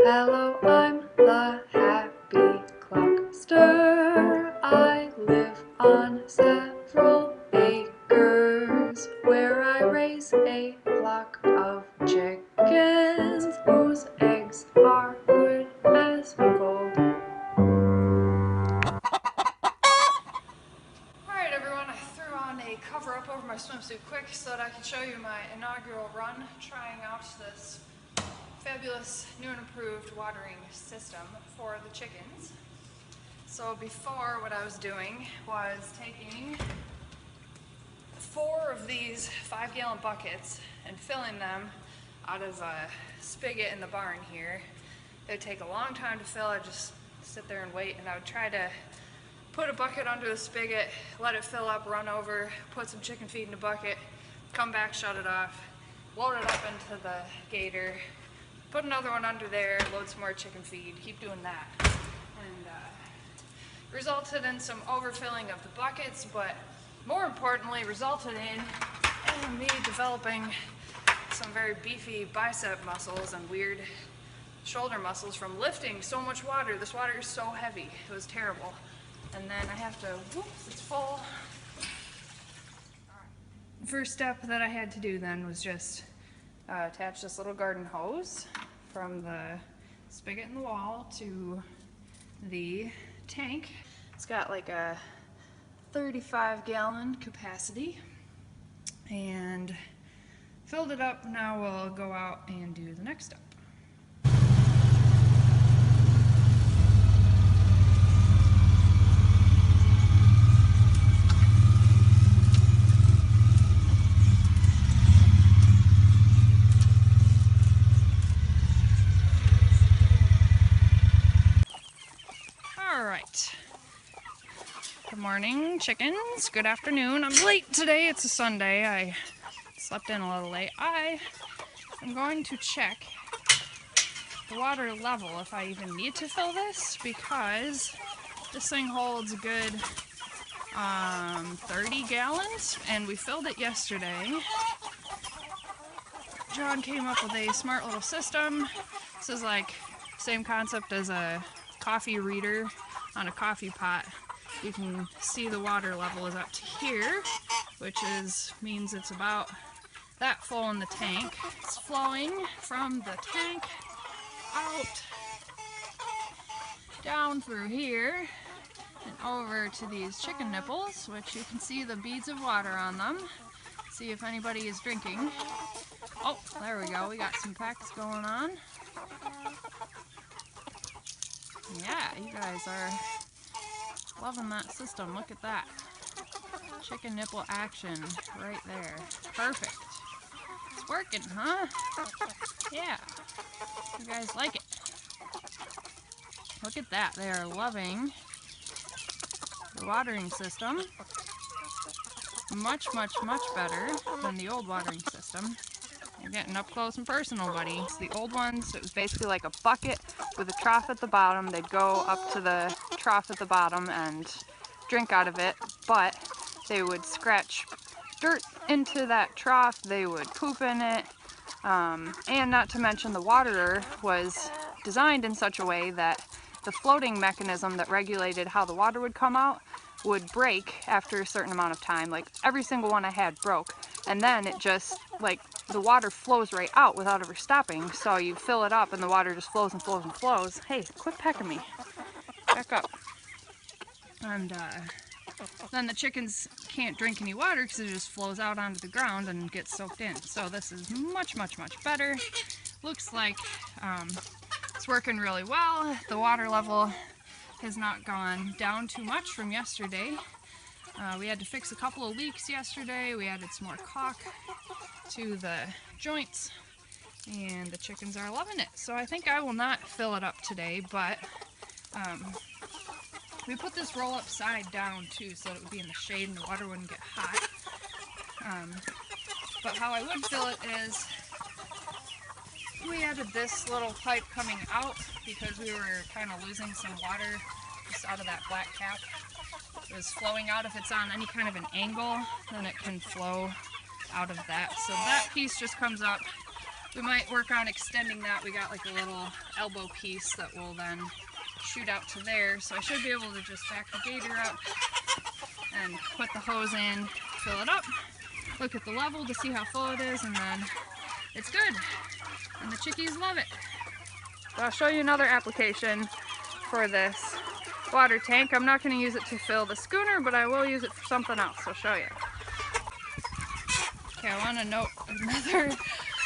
Hello, I'm the happy clockster. I live on several acres where I raise a flock of chickens whose eggs are good as gold. Alright everyone, I threw on a cover up over my swimsuit quick so that I could show you my inaugural run trying out this fabulous new and improved watering system for the chickens. So before, what I was doing was taking 4 of these 5-gallon buckets and filling them out of a spigot in the barn here. It would take a long time to fill. I'd just sit there and wait, and I would try to put a bucket under the spigot, let it fill up, run over, put some chicken feed in a bucket, come back, shut it off, load it up into the gator, put another one under there, load some more chicken feed, keep doing that. And resulted in some overfilling of the buckets, but more importantly resulted in me developing some very beefy bicep muscles and weird shoulder muscles from lifting so much water. This water is so heavy, it was terrible. And then I have to, whoops, it's full. First step that I had to do then was just attach this little garden hose from the spigot in the wall to the tank. It's got like a 35-gallon capacity and filled it up. Now we'll go out and do the next step. Alright. Good morning, chickens. Good afternoon. I'm late today. It's a Sunday. I slept in a little late. I am going to check the water level if I even need to fill this, because this thing holds a good 30 gallons and we filled it yesterday. John came up with a smart little system. This is like same concept as a coffee reader on a coffee pot. You can see the water level is up to here, which means it's about that full in the tank. It's flowing from the tank out, down through here, and over to these chicken nipples, which you can see the beads of water on them. See if anybody is drinking. Oh, there we go. We got some pecks going on. Yeah, you guys are loving that system. Look at that. Chicken nipple action right there. Perfect. It's working, huh? Yeah. You guys like it. Look at that. They are loving the watering system. Much, much, much better than the old watering system. You're getting up close and personal, buddy. It's the old ones, it was basically like a bucket with a trough at the bottom. They'd go up to the trough at the bottom and drink out of it, but they would scratch dirt into that trough, they would poop in it, and not to mention the waterer was designed in such a way that the floating mechanism that regulated how the water would come out would break after a certain amount of time. Like every single one I had broke, and then it just, like, the water flows right out without ever stopping. So you fill it up and the water just flows and flows and flows. Hey, quit pecking me. Back up. And then the chickens can't drink any water because it just flows out onto the ground and gets soaked in. So this is much, much, much better. Looks like it's working really well. The water level has not gone down too much from yesterday. We had to fix a couple of leaks yesterday. We added some more caulk to the joints and the chickens are loving it. So I think I will not fill it up today, but we put this roll upside down too so that it would be in the shade and the water wouldn't get hot. But how I would fill it is we added this little pipe coming out because we were kind of losing some water just out of that black cap. It was flowing out. If it's on any kind of an angle, then it can flow out of that. So that piece just comes up we might work on extending that. We got like a little elbow piece that will then shoot out to there. So I should be able to just back the gator up and put the hose in, fill it up, look at the level to see how full it is, and then it's good. And the chickies love it. So I'll show you another application for this water tank. I'm not going to use it to fill the schooner, but I will use it for something else. I'll show you. Okay, I want to note another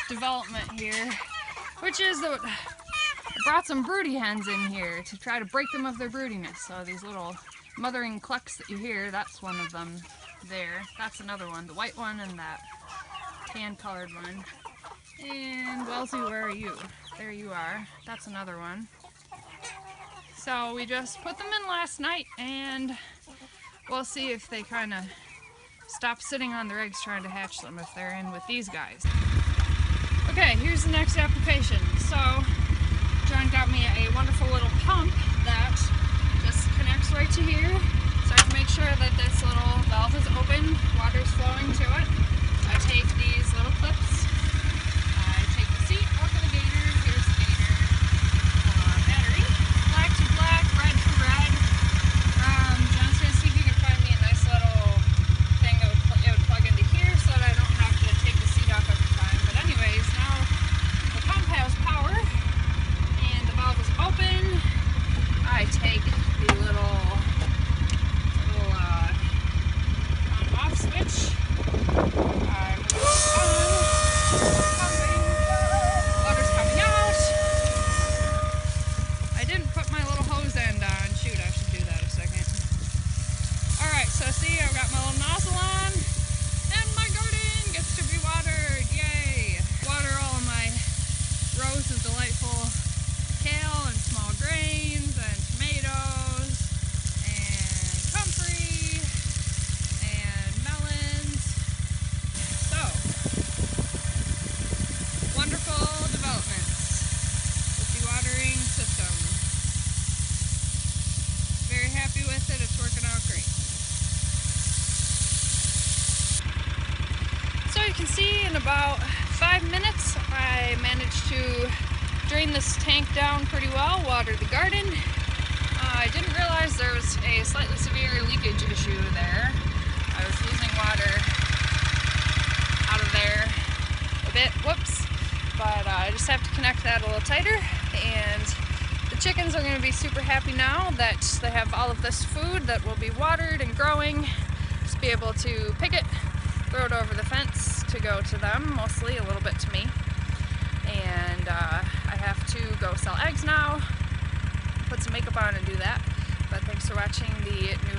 development here, which is that I brought some broody hens in here to try to break them of their broodiness. So these little mothering clucks that you hear, that's one of them there. That's another one, the white one and that tan colored one. And Wellesley, where are you? There you are. That's another one. So we just put them in last night, and we'll see if they kind of stop sitting on their eggs trying to hatch them if they're in with these guys. Okay, here's the next application. So John got me a wonderful little pump that just connects right to here. So I can make sure that this little valve is open, water's flowing to it. I take these little clips, I take the seat off of the gator, here's the gator battery, black to black, red to red. John's gonna see if he can find me a nice little thing that it would plug into here so that I don't have to take the seat off every time. But anyways, now the pump has power and the valve is open. I take the little on-off switch. I move it on. Pumping. Water's coming out. I didn't put my little hose end on. Shoot, I should do that a second. Alright, so see, I've got my little nozzle on, and my garden gets to be watered. Yay! Water all of my rows of delightful kale and small grains and tomatoes and comfrey and melons. So, wonderful developments with the watering system. Very happy with it. It's working out great. So you can see in about 5 minutes I managed to drain this tank down pretty well, water the garden. I didn't realize there was a slightly severe leakage issue there. I was losing water out of there a bit, whoops. But I just have to connect that a little tighter, and the chickens are going to be super happy now that they have all of this food that will be watered and growing. Just be able to pick it, throw it over the fence to go to them, mostly a little bit to me. And I have to go sell eggs now, put some makeup on and do that. But thanks for watching the new